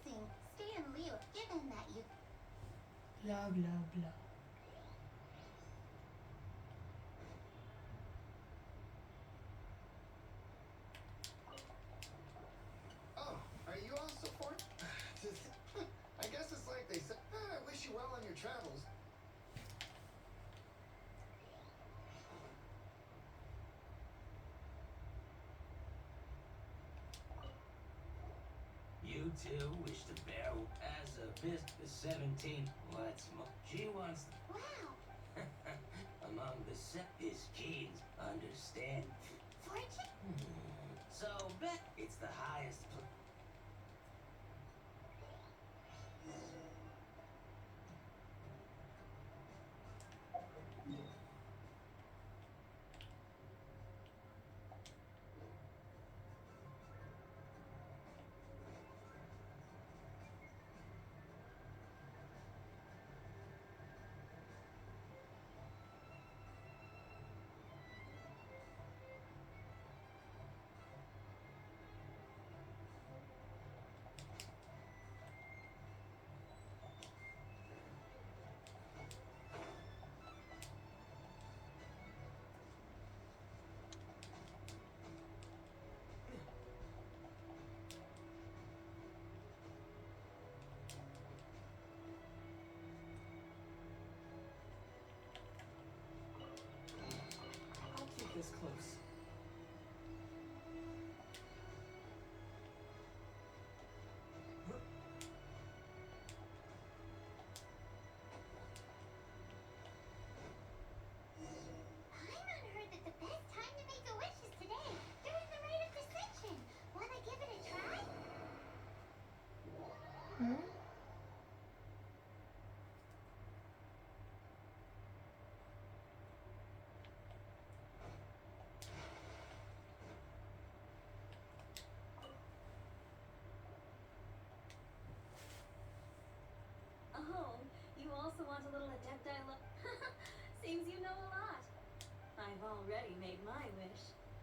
Sing, stay in Liu, given that you. Blah blah blah. Oh, are you all support? I guess it's like they said, I wish you well on your travels. You two wish to bear as a bis the 17th. What's more, she wants Wow! among the his keys. Understand? Fortune? So bet it's the highest. I'll keep this close. Paimon heard that the best time to make a wish is today, during the rite of descension. Wanna give it a try? Huh? Oh, you also want a little adepti look? Seems you know a lot. I've already made my wish,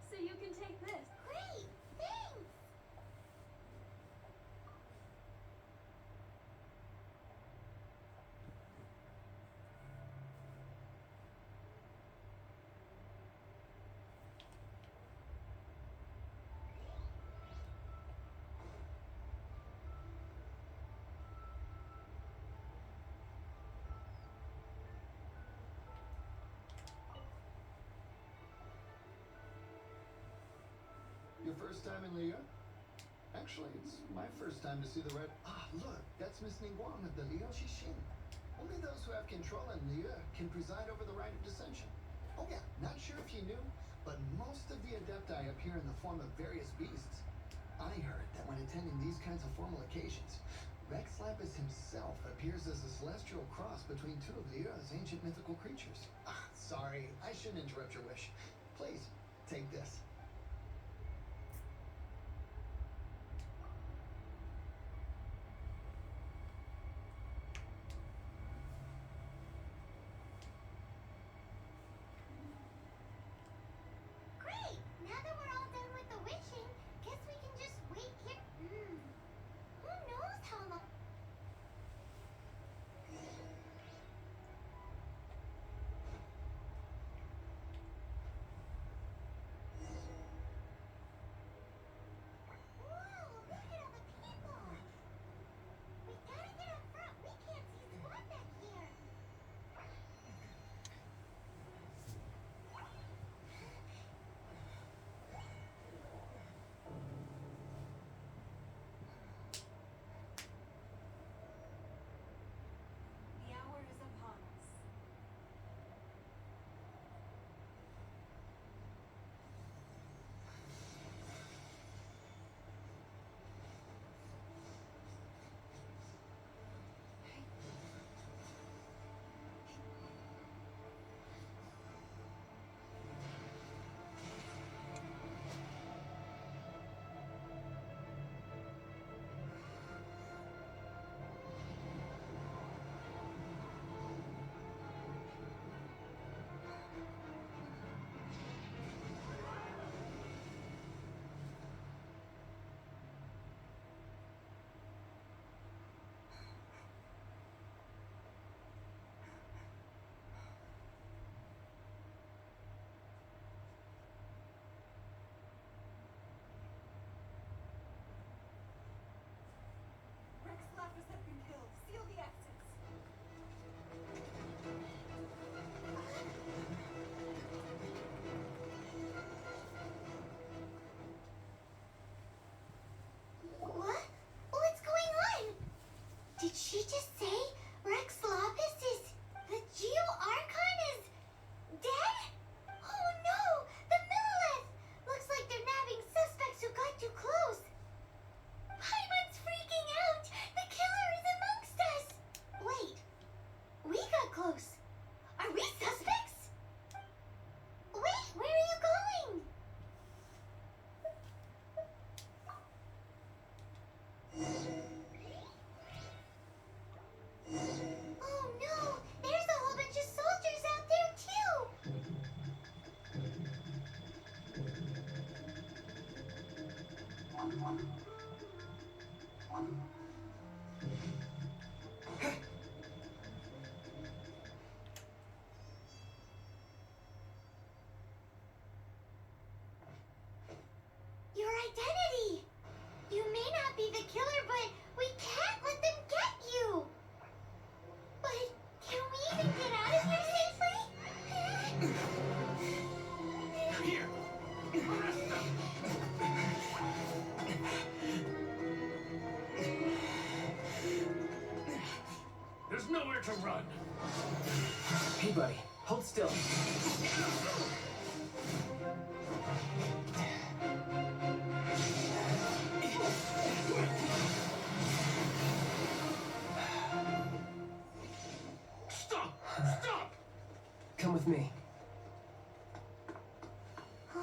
so you can take this. Great! Thanks! Your first time in Lieyu? Actually, it's my first time to see the red. Ah, look, that's Miss Ningguang of the Liu Shin. Only those who have control in Lieyu can preside over the rite of descension. Oh yeah, not sure if you knew, but most of the adepti appear in the form of various beasts. I heard that when attending these kinds of formal occasions, Rex Lapis himself appears as a celestial cross between two of Liu's ancient mythical creatures. Ah, sorry, I shouldn't interrupt your wish. Please, take this. Great! Now that we're all done with the wishing, guess we can just wait here. Who knows how long? Your identity! You may not be the killer, but we can't let them get you! But can we even get out of here safely? Here! Arrest them! There's nowhere to run! Hey, buddy, hold still. Stop! Stop! Come with me. Huh?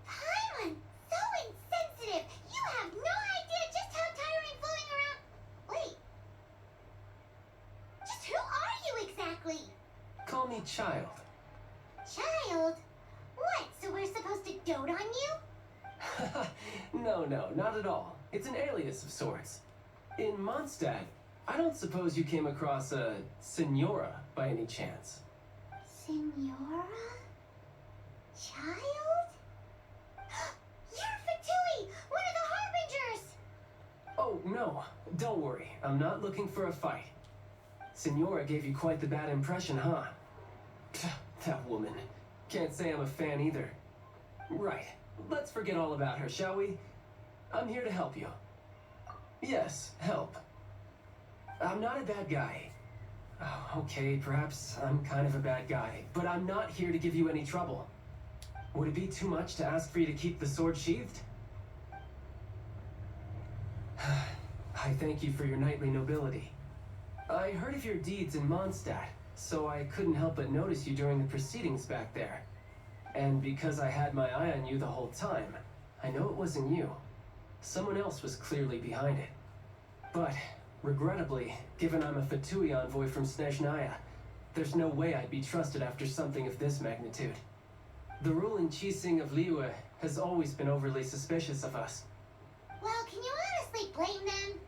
Paimon, so insensitive! You have no idea just how tiring fooling around. Wait. Just who are you exactly? Call me Child. Child? What, so we're supposed to dote on you? No, not at all. It's an alias of sorts. In Mondstadt, I don't suppose you came across a Senora by any chance. Senora? Child? You're Fatui, one of the Harbingers! Oh, no. Don't worry. I'm not looking for a fight. Senora gave you quite the bad impression, huh? That woman. Can't say I'm a fan either. Right. Let's forget all about her, shall we? I'm here to help you. Yes, help. I'm not a bad guy. Oh, okay, perhaps I'm kind of a bad guy, but I'm not here to give you any trouble. Would it be too much to ask for you to keep the sword sheathed? I thank you for your knightly nobility. I heard of your deeds in Mondstadt, so I couldn't help but notice you during the proceedings back there. And because I had my eye on you the whole time, I know it wasn't you. Someone else was clearly behind it. But, regrettably, given I'm a Fatui envoy from Snezhnaya, there's no way I'd be trusted after something of this magnitude. The ruling Chising of lieyu has always been overly suspicious of us. Well, can you honestly blame them?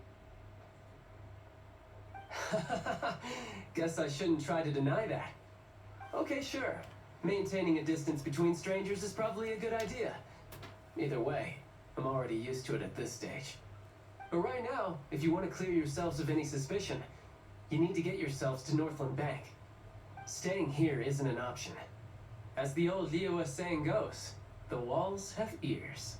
Guess I shouldn't try to deny that. Okay, sure. Maintaining a distance between strangers is probably a good idea. Either way, I'm already used to it at this stage. But right now, if you want to clear yourselves of any suspicion, you need to get yourselves to Northland Bank. Staying here isn't an option. As the old lieyu saying goes, the walls have ears.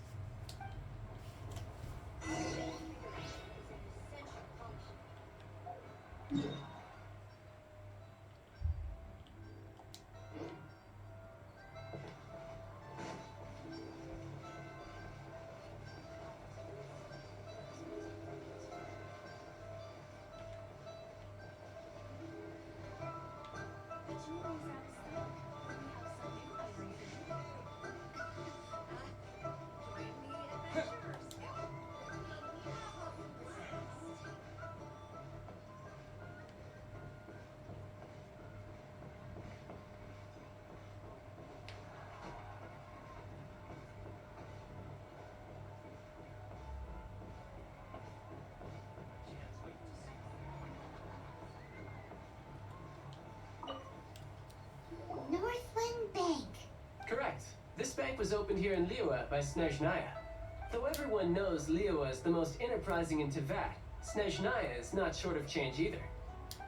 Northland Bank. Correct. This bank was opened here in lieyu by Snezhnaya. Though everyone knows lieyu is the most enterprising in Teyvat, Snezhnaya is not short of change either.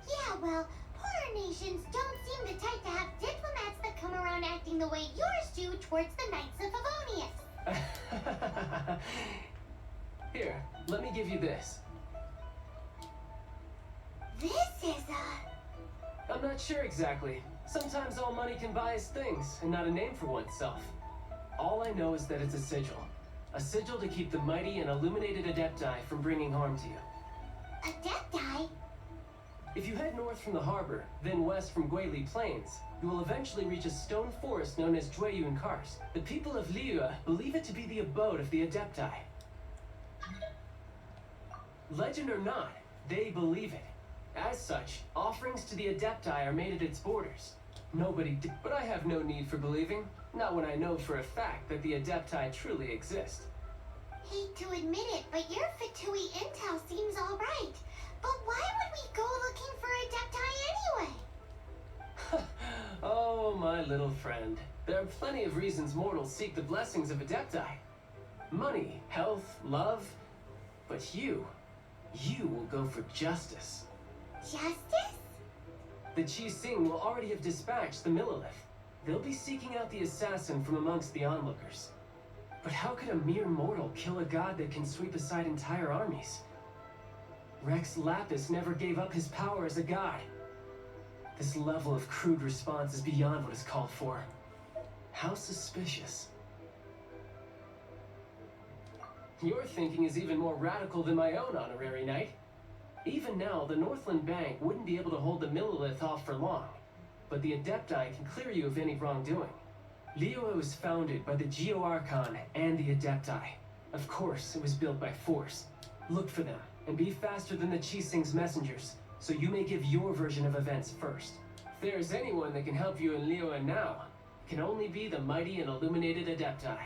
Yeah, well, poorer nations don't seem the type to have diplomats that come around acting the way yours do towards the Knights of Favonius. Here, let me give you this. This is a... I'm not sure exactly. Sometimes all money can buy is things, and not a name for oneself. All I know is that it's a sigil. A sigil to keep the mighty and illuminated Adepti from bringing harm to you. Adepti? If you head north from the harbor, then west from Guili Plains, you will eventually reach a stone forest known as lieyu Kars. The people of lieyu believe it to be the abode of the Adepti. Legend or not, they believe it. As such, offerings to the Adepti are made at its borders. But I have no need for believing. Not when I know for a fact that the Adepti truly exist. Hate to admit it, but your Fatui intel seems alright. But why would we go looking for Adepti anyway? Oh, my little friend. There are plenty of reasons mortals seek the blessings of Adepti. Money, health, love. But you will go for justice. Justice? The Chi Sing will already have dispatched the Millilith. They'll be seeking out the assassin from amongst the onlookers. But how could a mere mortal kill a god that can sweep aside entire armies? Rex Lapis never gave up his power as a god. This level of crude response is beyond what is called for. How suspicious. Your thinking is even more radical than my own, Honorary Knight. Even now, the Northland Bank wouldn't be able to hold the Millilith off for long, but the Adepti can clear you of any wrongdoing. Lieyu was founded by the Archon and the Adepti. Of course, it was built by force. Look for them, and be faster than the Chi Sing's messengers, so you may give your version of events first. If there's anyone that can help you in Lieyu now, it can only be the mighty and illuminated Adepti.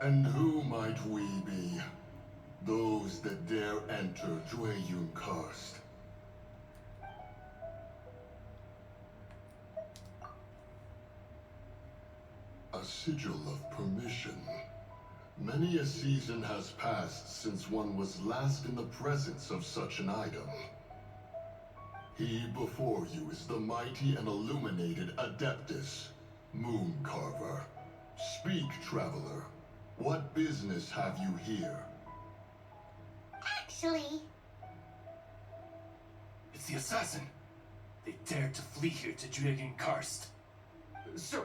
And who might we be? Those that dare enter Jueyun Karst. A sigil of permission. Many a season has passed since one was last in the presence of such an item. He before you is the mighty and illuminated Adeptus, Moon Carver. Speak, traveler. What business have you here? Actually, It's the assassin. They dared to flee here to Jueyun Karst. Sir,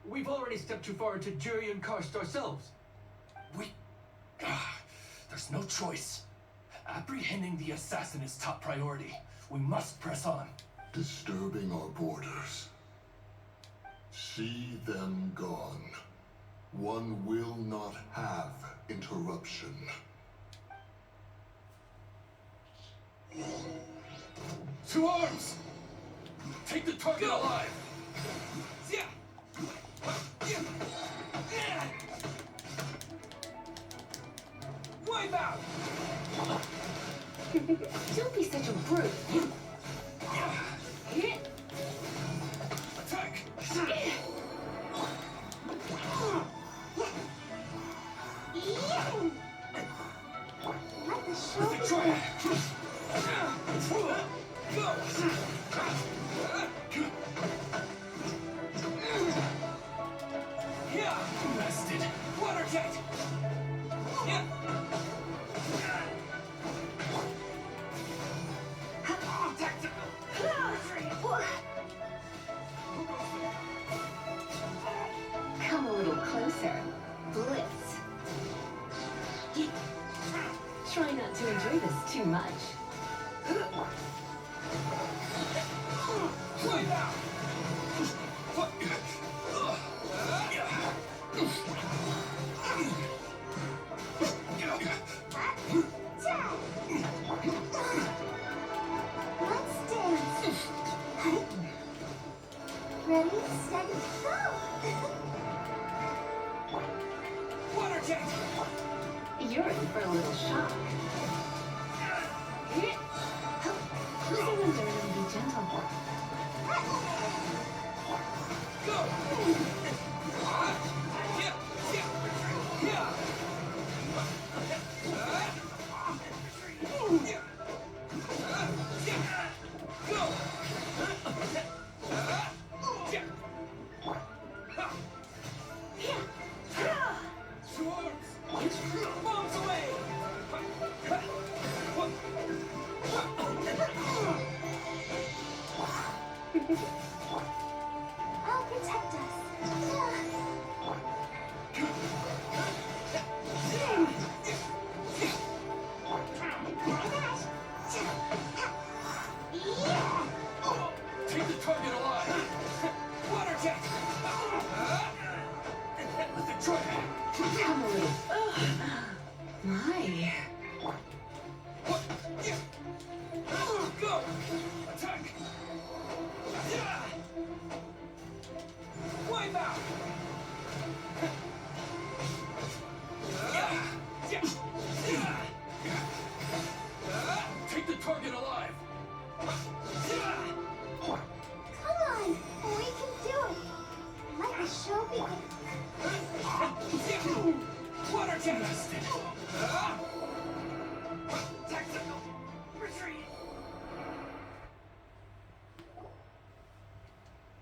we've already stepped too far into Jueyun Karst ourselves. There's no choice. Apprehending the assassin is top priority. We must press on. Disturbing our borders. See them gone. One will not have interruption. To arms! Take the target alive! Wipe out! Don't be such a brute. Attack! let the With shoulder the triad! Go! Yeah! Bested! Water jet! Yeah! Tactical! Come a little closer. Blitz. Try not to enjoy this too much. Wipe out! Let's dance. Ready, steady, go! Water jet! You're in for a little shock. Loosen the dirt and be gentle. Go! Yeah! Yeah! Yeah! I'll protect us. Take the target alive! Water jet! With the joy! Come a little. My. What? Go! Attack! Wipe out! Take the target alive! Come on, we can do it. Let the show begin. Water jet! Tactical retreat!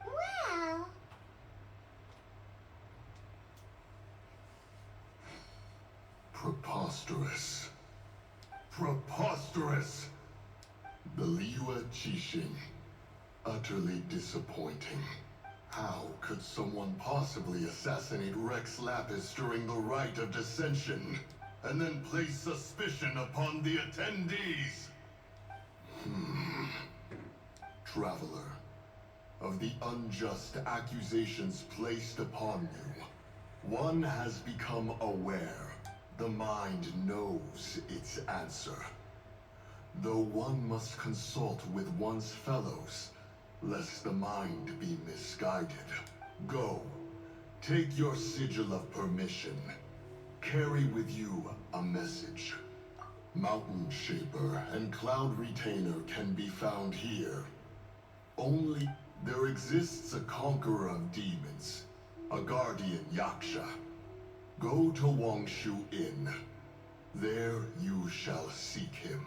Well, Preposterous. Preposterous! The lieyu Chishin. Utterly disappointing. How could someone possibly assassinate Rex Lapis during the rite of descension, and then place suspicion upon the attendees? Traveler, of the unjust accusations placed upon you, one has become aware. The mind knows its answer. Though one must consult with one's fellows, lest the mind be misguided. Go, take your sigil of permission. Carry with you a message. Mountain Shaper and Cloud Retainer can be found here. Only there exists a conqueror of demons, a guardian Yaksha. Go to Wangshu Inn. There you shall seek him.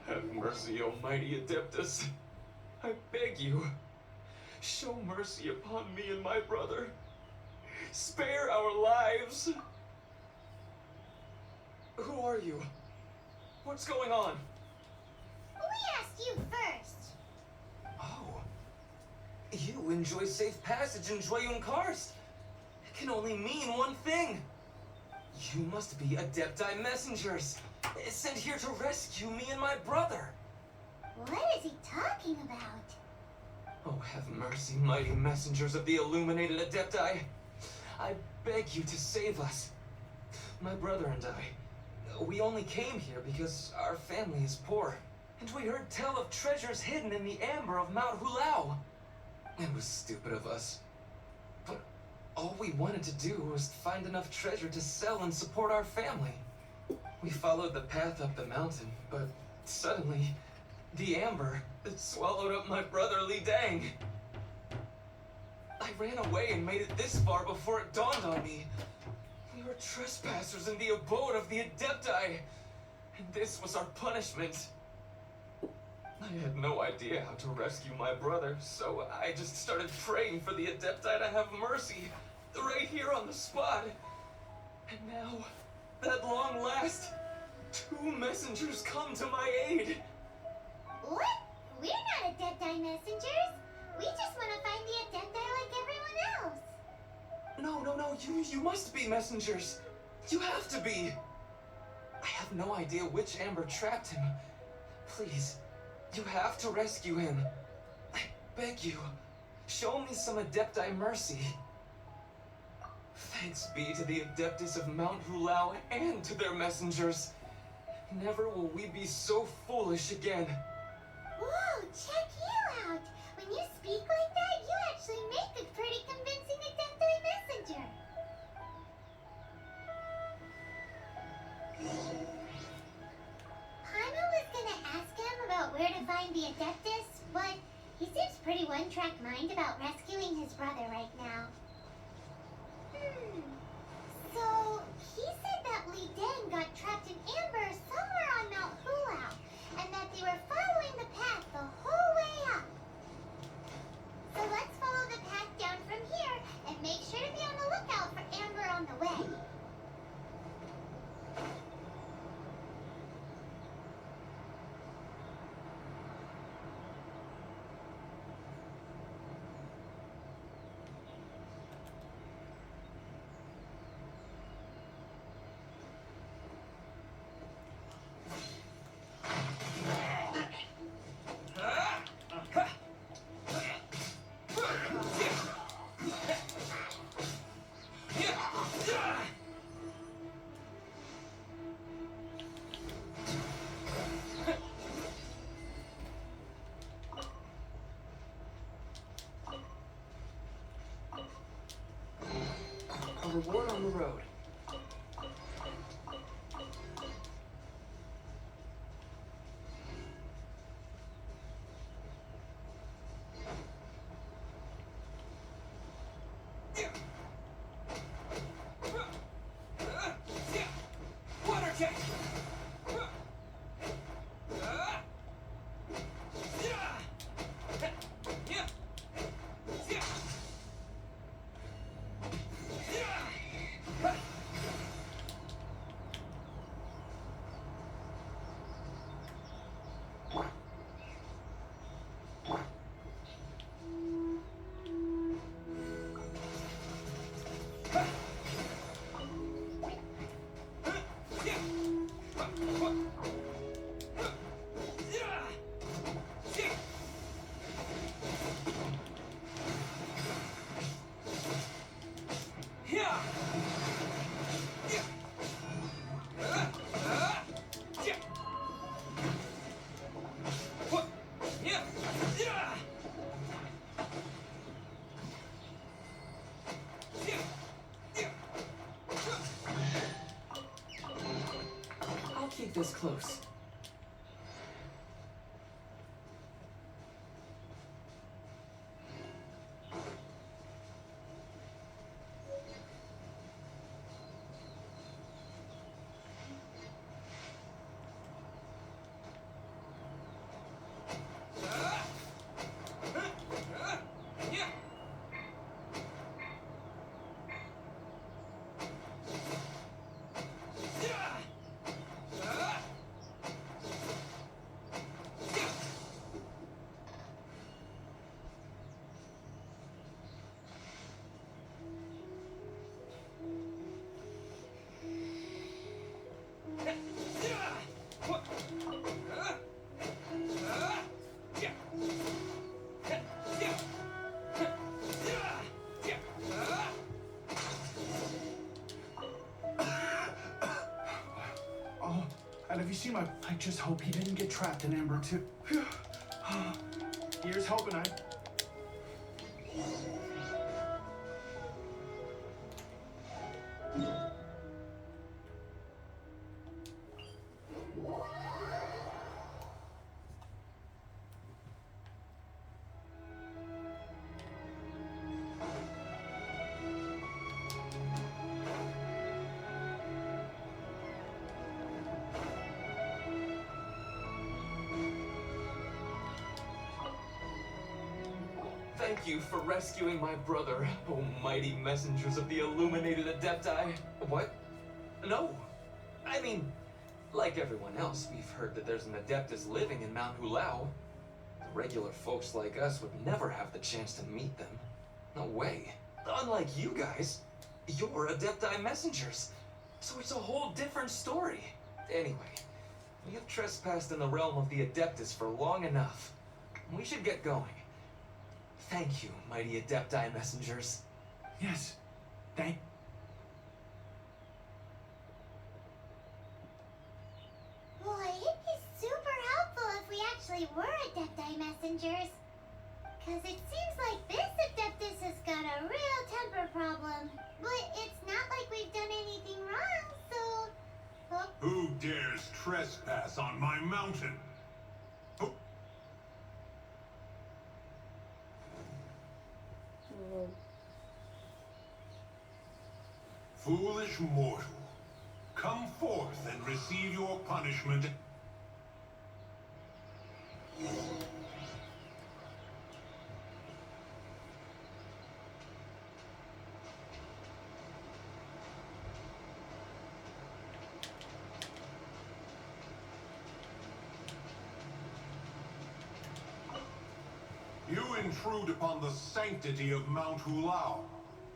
Have mercy, almighty Adeptus. I beg you, show mercy upon me and my brother. Spare our lives. Who are you? What's going on? We asked you first. Oh. You enjoy safe passage in Jueyun Karst. It can only mean one thing. You must be Adepti messengers, sent here to rescue me and my brother. What is he talking about? Oh, have mercy, mighty messengers of the illuminated Adepti. I beg you to save us. My brother and I, we only came here because our family is poor, and we heard tell of treasures hidden in the amber of Mount Hulao. It was stupid of us, but all we wanted to do was find enough treasure to sell and support our family. We followed the path up the mountain, but suddenly, the amber, it swallowed up my brother Li Dang. I ran away and made it this far before it dawned on me. We were trespassers in the abode of the Adepti, and this was our punishment. I had no idea how to rescue my brother, so I just started praying for the Adepti to have mercy, right here on the spot. And now, at long last, 2 messengers come to my aid. What? We're not Adepti messengers. We just want to find the Adepti like everyone else. No, you must be messengers. You have to be. I have no idea which amber trapped him. Please, you have to rescue him. I beg you, show me some Adepti mercy. Thanks be to the Adeptus of Mount Hulao and to their messengers. Never will we be so foolish again. Whoa, check you out. When you speak like that, you actually make a pretty convincing Adepti messenger. Paimon was gonna ask him about where to find the Adeptus, but he seems pretty one-track mind about rescuing his brother right now. So, he said that Li Dang got trapped in amber somewhere on Mount Hulao, and that they were following the path the whole way up. So let's follow the path down from here, and make sure to be on the lookout for amber on the way. A reward on the road. Water jet! this close. And have you seen my... I just hope he didn't get trapped in Amber too. Here's hoping I... Thank you for rescuing my brother, oh mighty messengers of the illuminated Adepti. What? No. I mean, like everyone else, we've heard that there's an Adeptus living in Mount Hulao. The regular folks like us would never have the chance to meet them. No way. Unlike you guys, you're Adepti messengers. So it's a whole different story. Anyway, we have trespassed in the realm of the Adeptus for long enough. We should get going. Thank you, mighty Adepti messengers. Yes. Thank... Boy, it'd be super helpful if we actually were Adepti messengers. Cause it seems like this Adeptus has got a real temper problem. But it's not like we've done anything wrong, so... Oh. Who dares trespass on my mountain? Oh. Foolish mortal, come forth and receive your punishment. You intrude upon the sanctity of Mount Hulao.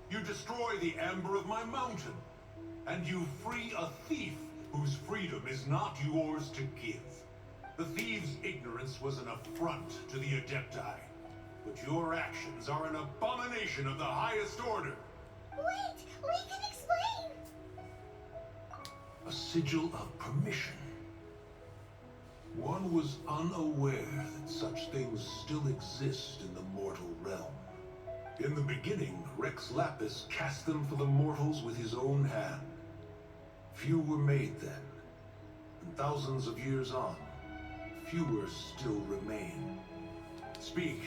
You destroy the amber of my mountain. And you free a thief whose freedom is not yours to give. The thief's ignorance was an affront to the Adepti. But your actions are an abomination of the highest order. Wait! We can explain! A sigil of permission. One was unaware that such things still exist in the mortal realm. In the beginning, Rex Lapis cast them for the mortals with his own hand. Few were made then, and thousands of years on, fewer still remain. Speak.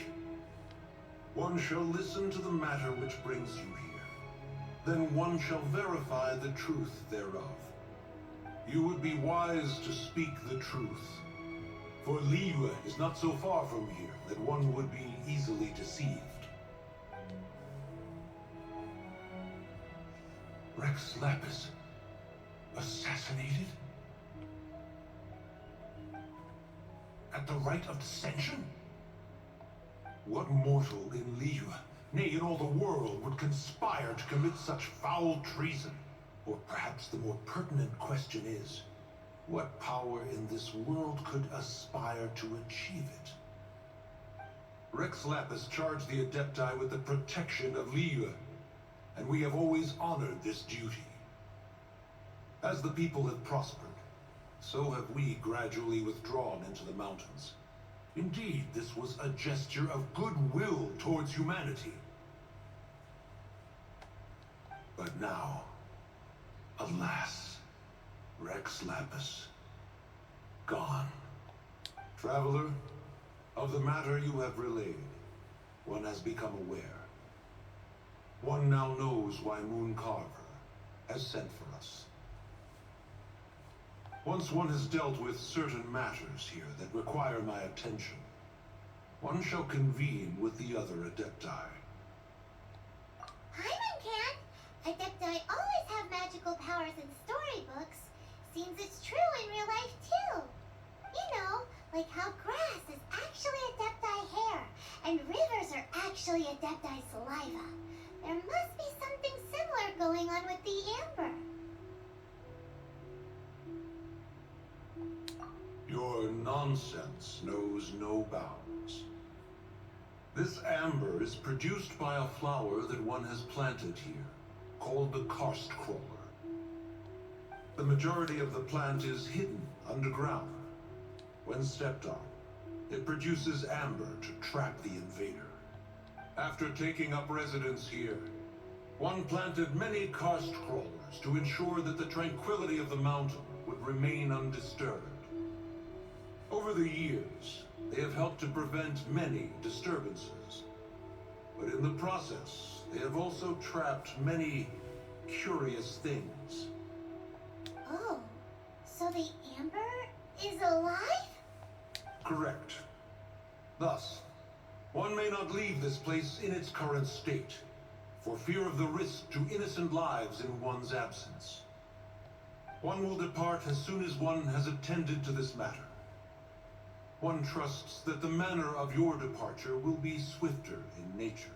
One shall listen to the matter which brings you here. Then one shall verify the truth thereof. You would be wise to speak the truth. For lieyu is not so far from here that one would be easily deceived. Rex Lapis, assassinated? At the rite of descension? What mortal in lieyu, nay in all the world, would conspire to commit such foul treason? Or perhaps the more pertinent question is, what power in this world could aspire to achieve it? Rex Lapis charged the Adepti with the protection of lieyu, and we have always honored this duty. As the people have prospered, so have we gradually withdrawn into the mountains. Indeed, this was a gesture of goodwill towards humanity. But now, alas, Rex Lapis, gone. Traveler, of the matter you have relayed, one has become aware. One now knows why Moon Carver has sent for us. Once one has dealt with certain matters here that require my attention, one shall convene with the other Adepti. Paimon can! Adepti always have magical powers in storybooks. Seems it's true in real life too. You know, like how grass is actually Adepti hair, and rivers are actually Adepti saliva. There must be something similar going on with the amber. Your nonsense knows no bounds. This amber is produced by a flower that one has planted here, called the karst crawler. The majority of the plant is hidden underground. When stepped on, it produces amber to trap the invader. After taking up residence here, one planted many karst crawlers to ensure that the tranquility of the mountain would remain undisturbed. Over the years, they have helped to prevent many disturbances. But in the process, they have also trapped many curious things. Oh, so the amber is alive? Correct. Thus, one may not leave this place in its current state, for fear of the risk to innocent lives in one's absence. One will depart as soon as one has attended to this matter. One trusts that the manner of your departure will be swifter in nature.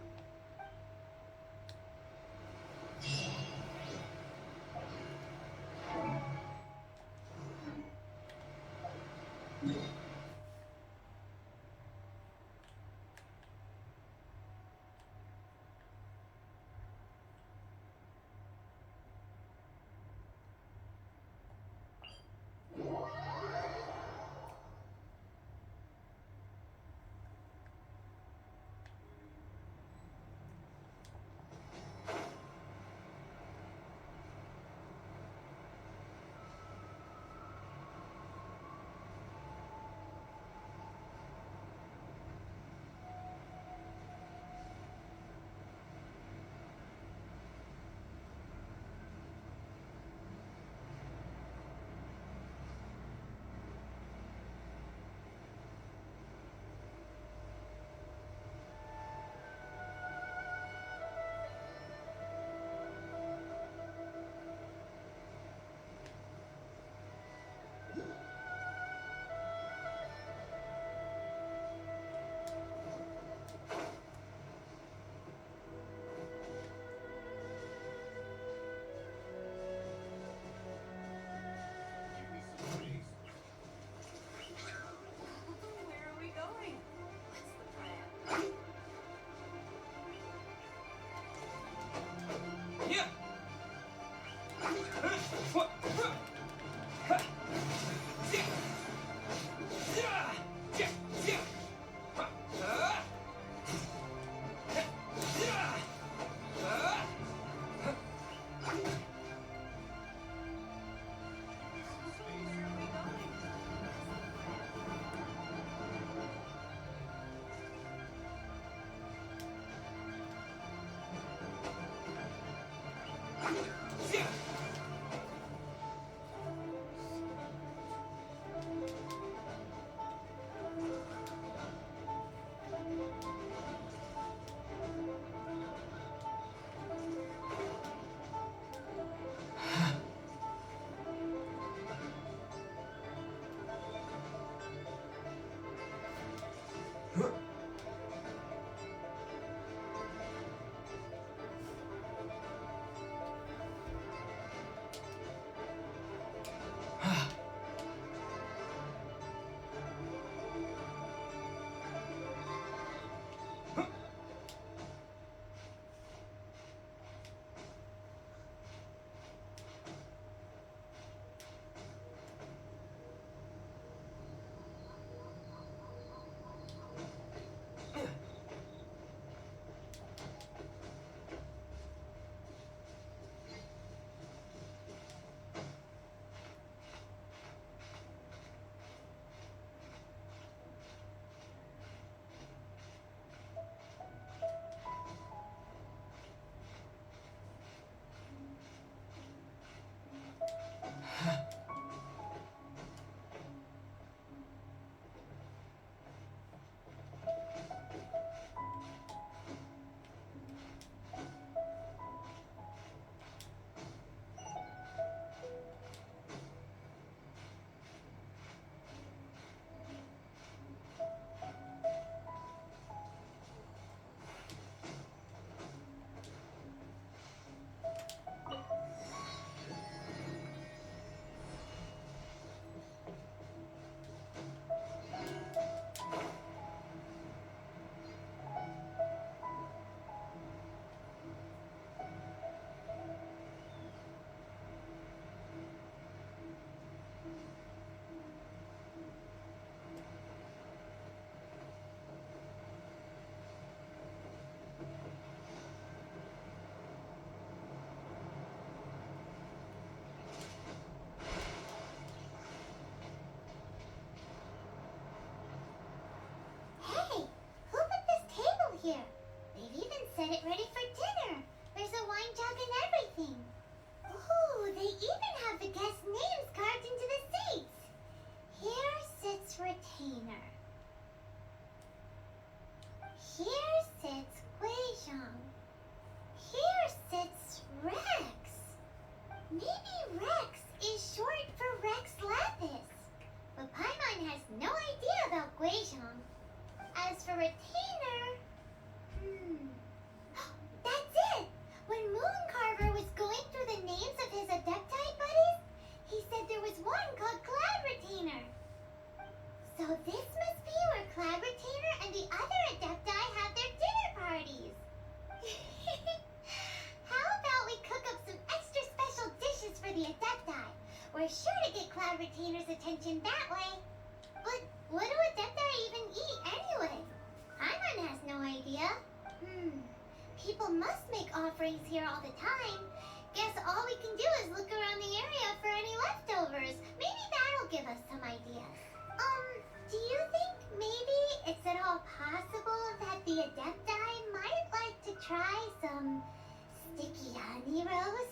here. They've even set it ready for dinner. There's a wine jug and everything. Ooh, they even have the guests' names carved into the seats. Here sits Retainer. Here sits Guizhong. Here sits Rex. Maybe Rex is short for Rex Lapis. But Paimon has no idea about Guizhong. As for Retainer... That's it! When Mooncarver was going through the names of his Adepti buddies, he said there was one called Cloud Retainer. So this must be where Cloud Retainer and the other Adepti have their dinner parties. How about we cook up some extra special dishes for the Adepti? We're sure to get Cloud Retainer's attention that way. But what do Adepti even eat anyway? Paimon has no idea. People must make offerings here all the time. Guess all we can do is look around the area for any leftovers. Maybe that'll give us some ideas. Do you think maybe it's at all possible that the Adepti might like to try some sticky honey roast?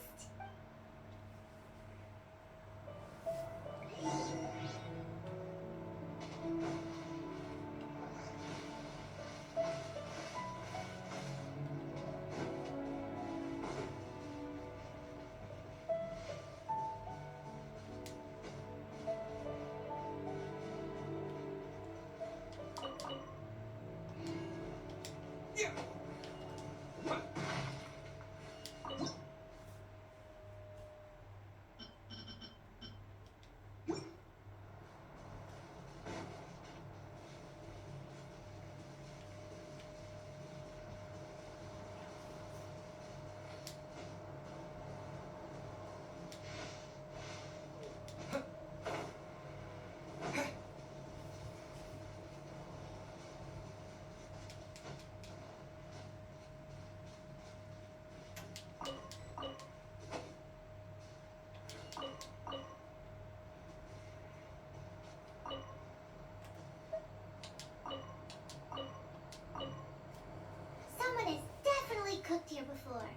Cooked here before.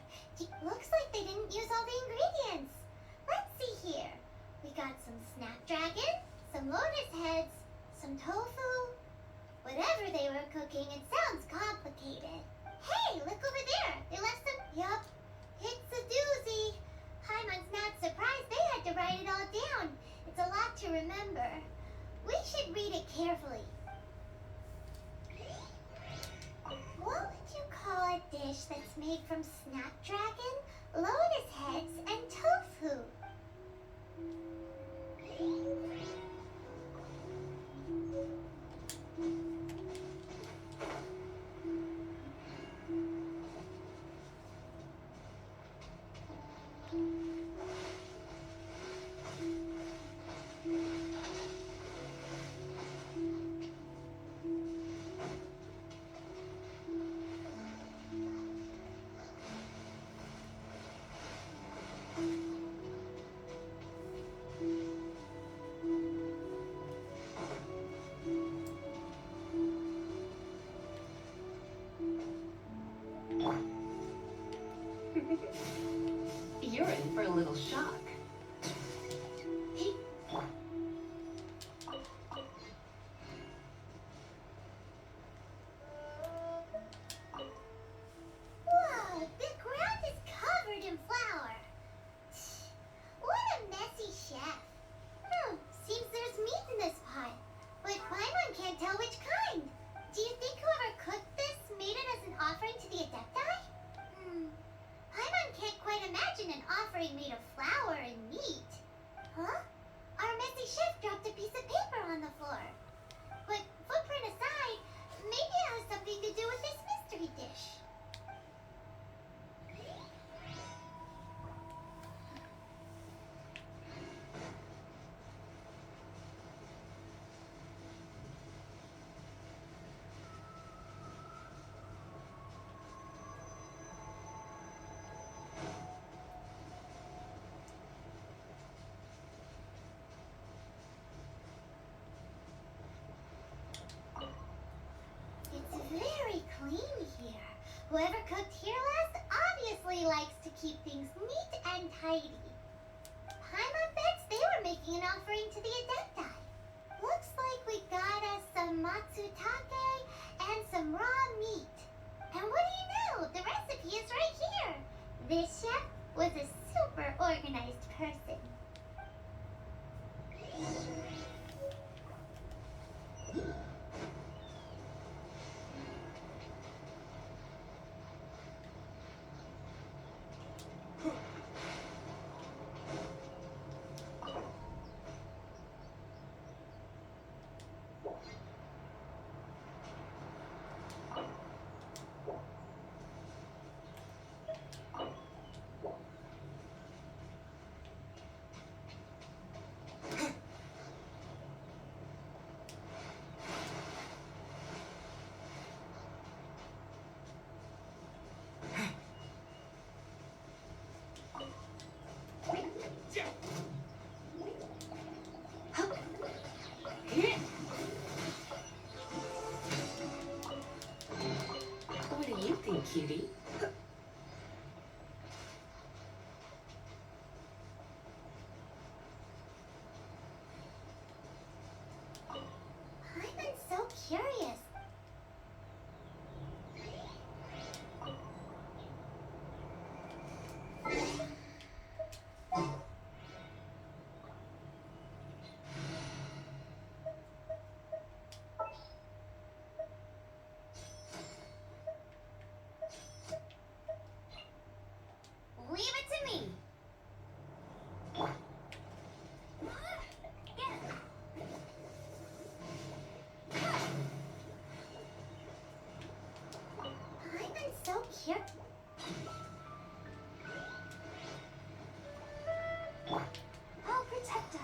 Looks like they didn't use all the ingredients. Let's see here. We got some snapdragon, some lotus heads, some tofu. Whatever they were cooking, it sounds complicated. Hey, look over there. They left some... Yup. It's a doozy. Paimon's not surprised they had to write it all down. It's a lot to remember. We should read it carefully. What would you call a dish that's made from snapdragon, lotus heads, and tofu? You're in for a little shock. Whoa, the ground is covered in flour. What a messy chef. Seems there's meat in this pot, but Paimon can't tell which kind. Do you think whoever cooked this made it as an offering to the Adepti? Paimon can't quite imagine an offering made of flour Whoever cooked here last obviously likes to keep things neat and tidy. Paimon bets they were making an offering to the Adepti. Looks like we got us some matsutake and some raw meat. And what do you know? The recipe is right here. This chef was a super organized person. What do you think, cutie? Paimon's so curious. Leave it to me. Paimon's so cute. I'll protect us.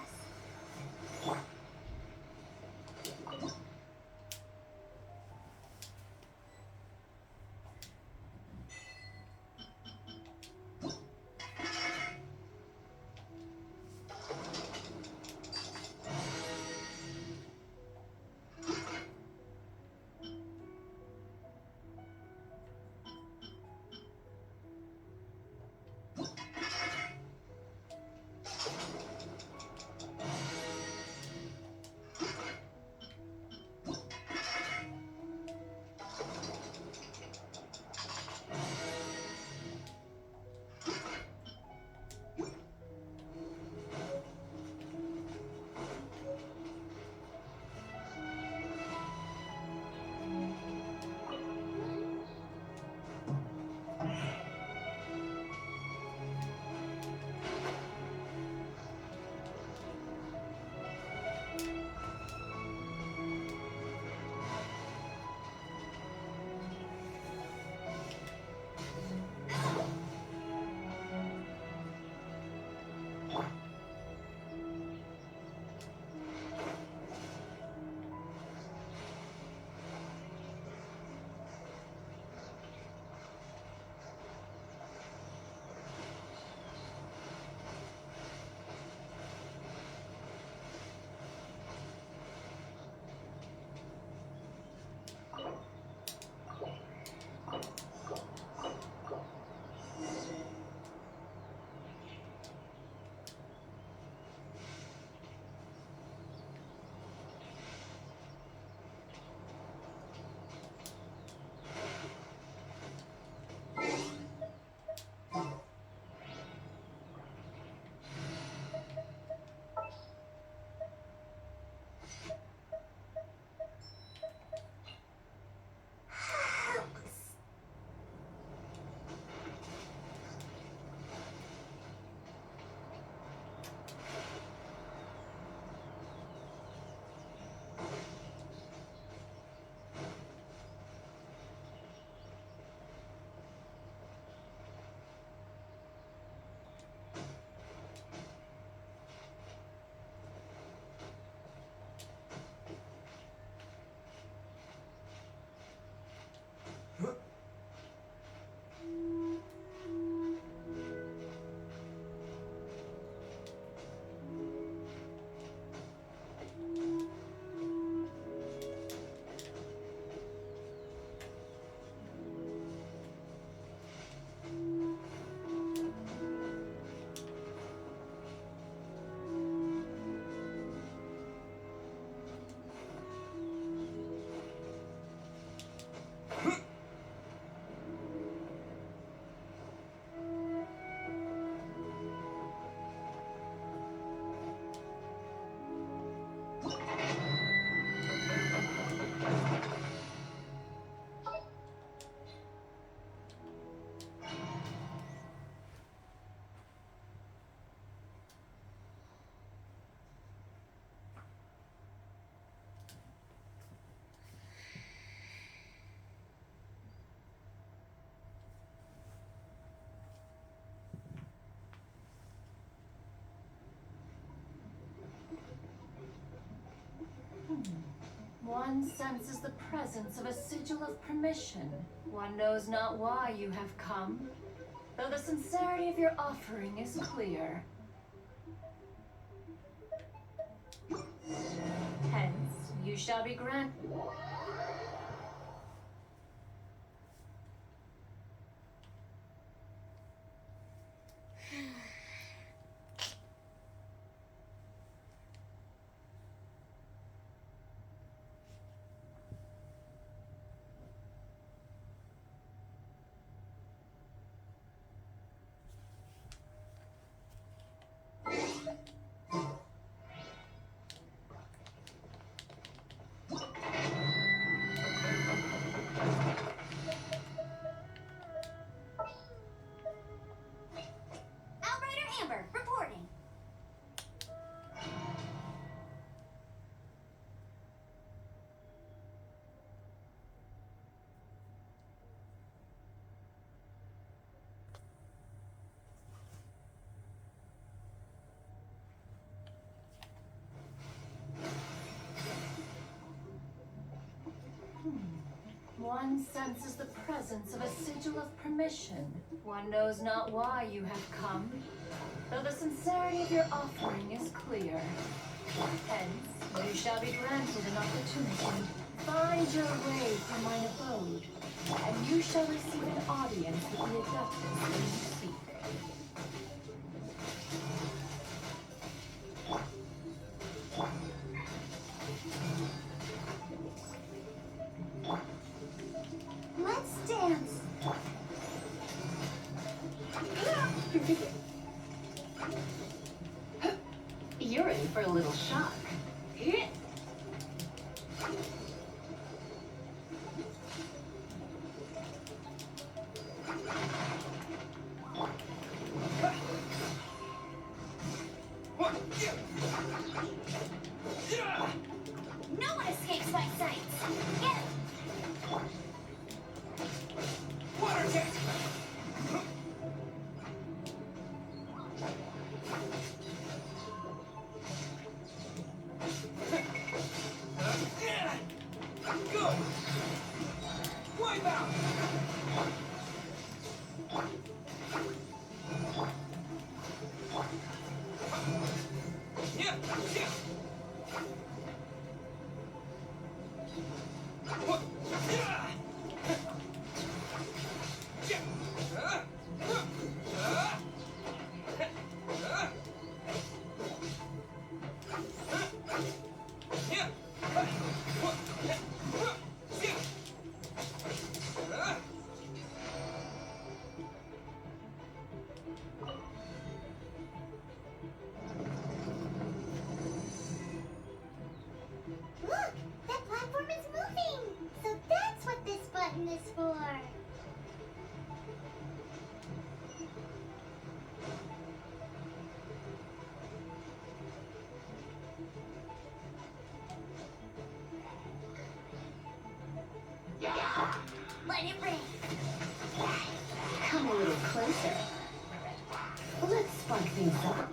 One senses the presence of a sigil of permission. One knows not why you have come, though the sincerity of your offering is clear. Hence, you shall be granted. Outrider Amber, reporting. One senses the presence of a sigil of permission. One knows not why you have come, though the sincerity of your offering is clear. Hence, you shall be granted an opportunity. Find your way from mine abode, and you shall receive an audience with the Adeptus when you seek. Let's dance. You're in for a little shock. No one escapes my sights. Get it. Water jet! Go! Wipe out! Yep, yep. What? Yeah! Look, that platform is moving. So that's what this button is for. Let it rain. Come a little closer. Let's spark things up.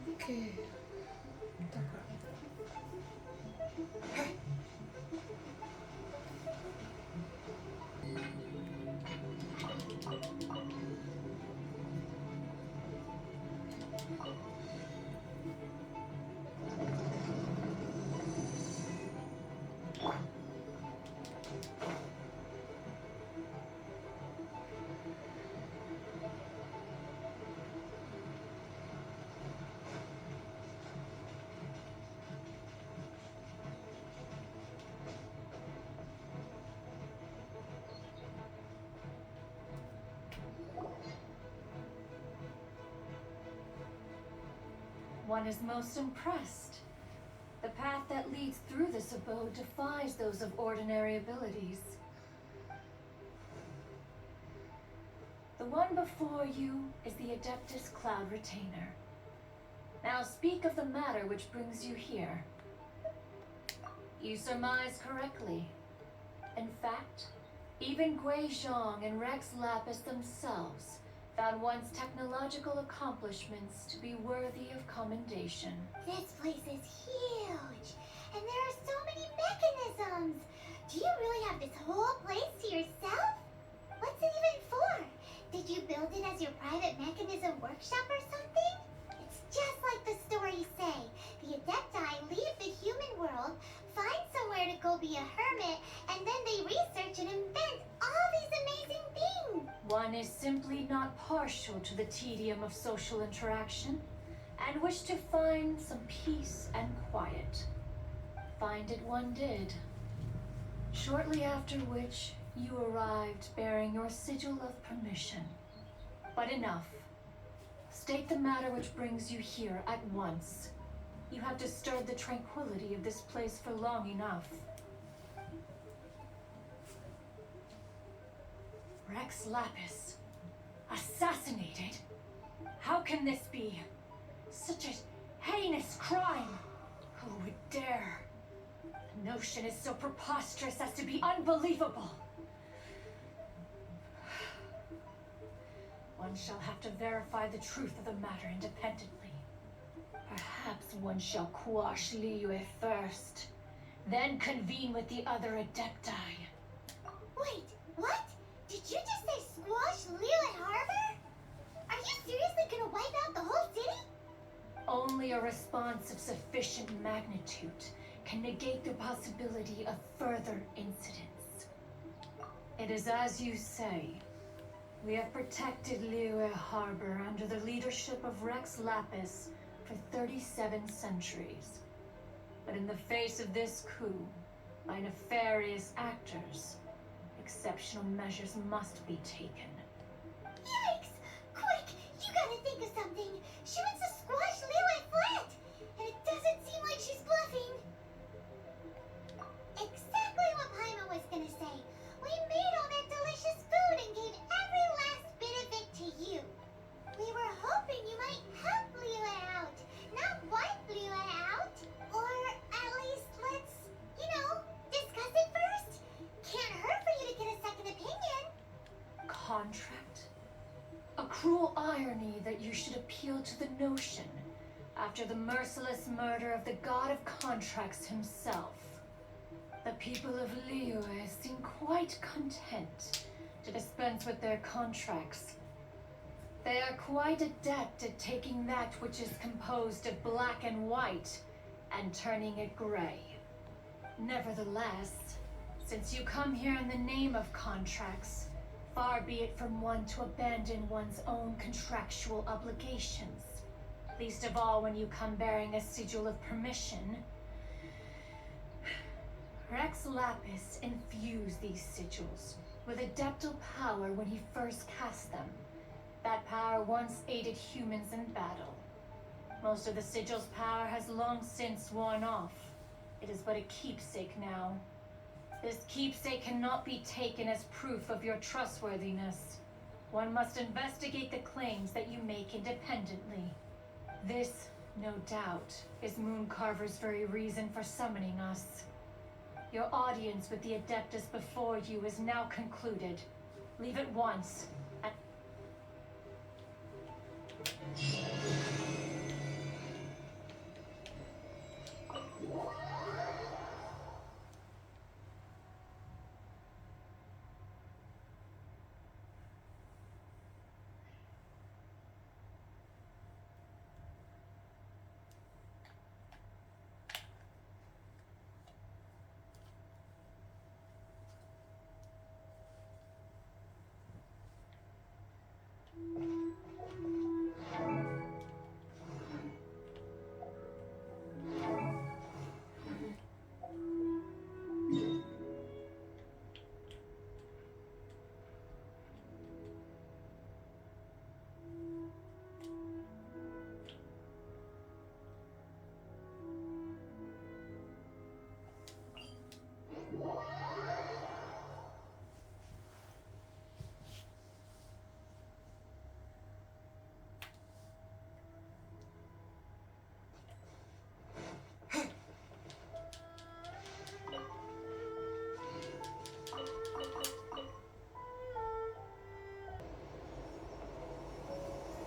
Ok. D'accord. One is most impressed. The path that leads through this abode defies those of ordinary abilities. The one before you is the Adeptus Cloud Retainer. Now speak of the matter which brings you here. You surmise correctly. In fact, even Gui Zhang and Rex Lapis themselves found one's technological accomplishments to be worthy of commendation. This place is huge, and there are so many mechanisms. Do you really have this whole place to yourself? What's it even for? Did you build it as your private mechanism workshop or something? It's just like the stories say. The Adepti leave the human world, find somewhere to go be a hermit, and then they research and invent all these amazing things. One is simply not partial to the tedium of social interaction, and wished to find some peace and quiet. Find it one did. Shortly after which, you arrived bearing your sigil of permission. But enough. State the matter which brings you here at once. You have disturbed the tranquility of this place for long enough. Rex Lapis, assassinated? How can this be? Such a heinous crime! Who would dare? The notion is so preposterous as to be unbelievable. One shall have to verify the truth of the matter independently. Perhaps one shall quash lieyu first, then convene with the other Adepti. Wait, what? Did you just say squash lieyu Harbor? Are you seriously gonna wipe out the whole city? Only a response of sufficient magnitude can negate the possibility of further incidents. It is as you say. We have protected lieyu Harbor under the leadership of Rex Lapis for 37 centuries. But in the face of this coup, by nefarious actors, exceptional measures must be taken. Yikes! Quick, you gotta think of something. She wants to squash lieyu flat, and it doesn't seem like she's bluffing. Exactly what Paimon was gonna say. We made all that delicious food and gave every last bit of it to you. We were hoping you might help lieyu out, not wipe lieyu out. Or at least let's, discuss it first. Can't hurt for you to get a second opinion. Contract? A cruel irony that you should appeal to the notion after the merciless murder of the god of contracts himself. The people of lieyu seem quite content to dispense with their contracts. They are quite adept at taking that which is composed of black and white and turning it gray. Nevertheless, since you come here in the name of contracts, far be it from one to abandon one's own contractual obligations. Least of all when you come bearing a sigil of permission. Rex Lapis infused these sigils with adeptal power when he first cast them. That power once aided humans in battle. Most of the sigil's power has long since worn off. It is but a keepsake now. This keepsake cannot be taken as proof of your trustworthiness. One must investigate the claims that you make independently. This, no doubt, is Mooncarver's very reason for summoning us. Your audience with the Adeptus before you is now concluded. Leave at once.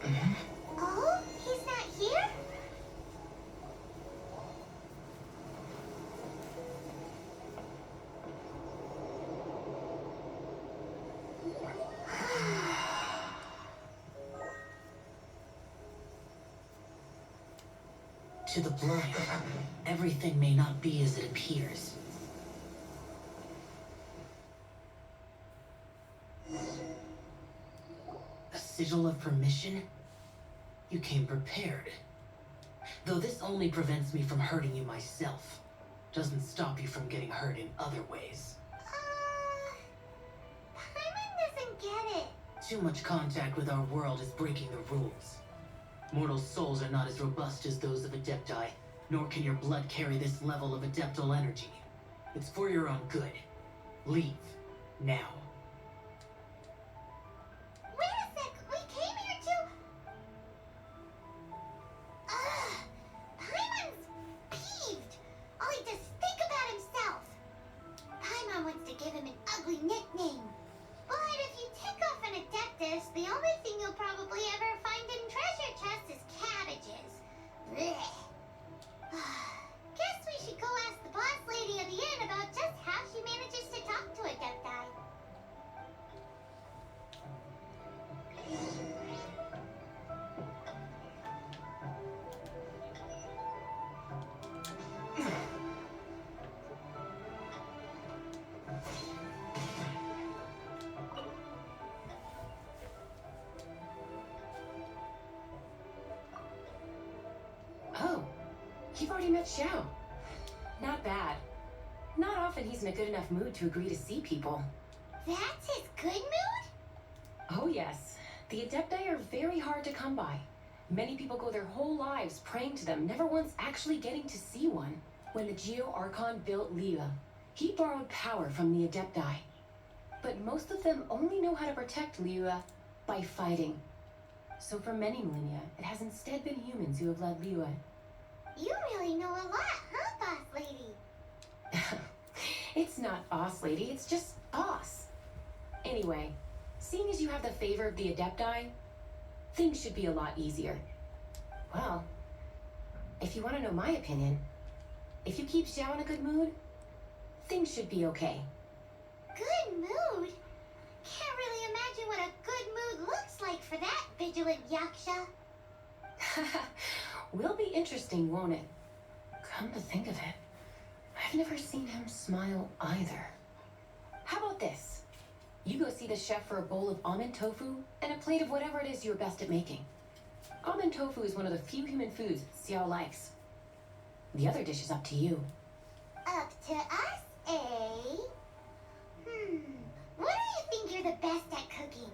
Oh, he's not here? To the blind, everything may not be as it appears. A sigil of permission? You came prepared. Though this only prevents me from hurting you myself, doesn't stop you from getting hurt in other ways. Paimon doesn't get it. Too much contact with our world is breaking the rules. Mortal souls are not as robust as those of Adepti, nor can your blood carry this level of adeptal energy. It's for your own good. Leave. Now. Wait a sec, we came here to... Paimon's peeved. All he does is think about himself. Paimon wants to give him an ugly nickname. But if you take off an Adeptus, the only thing you'll probably ever find in treasure chests is cabbages. Blech. Guess we should go ask the boss lady of the inn about just how she manages to talk to Adepti. Oh, you've already met Xiao. Not bad. Not often he's in a good enough mood to agree to see people. That's his good mood? Oh yes, the Adepti are very hard to come by. Many people go their whole lives praying to them, never once actually getting to see one. When the Archon built lieyu, he borrowed power from the Adepti. But most of them only know how to protect lieyu by fighting. So for many millennia, it has instead been humans who have led lieyu. You really know a lot, huh, boss lady? It's not boss lady, it's just boss. Anyway, seeing as you have the favor of the Adepti, things should be a lot easier. Well, if you want to know my opinion, if you keep Xiao in a good mood, things should be okay. Good mood? Can't really imagine what a good mood looks like for that vigilant yaksha. Will be interesting, won't it? Come to think of it, I've never seen him smile either. How about this? You go see the chef for a bowl of almond tofu and a plate of whatever it is you're best at making. Almond tofu is one of the few human foods Xiao likes. The other dish is up to you. Up to us, eh? What do you think you're the best at cooking?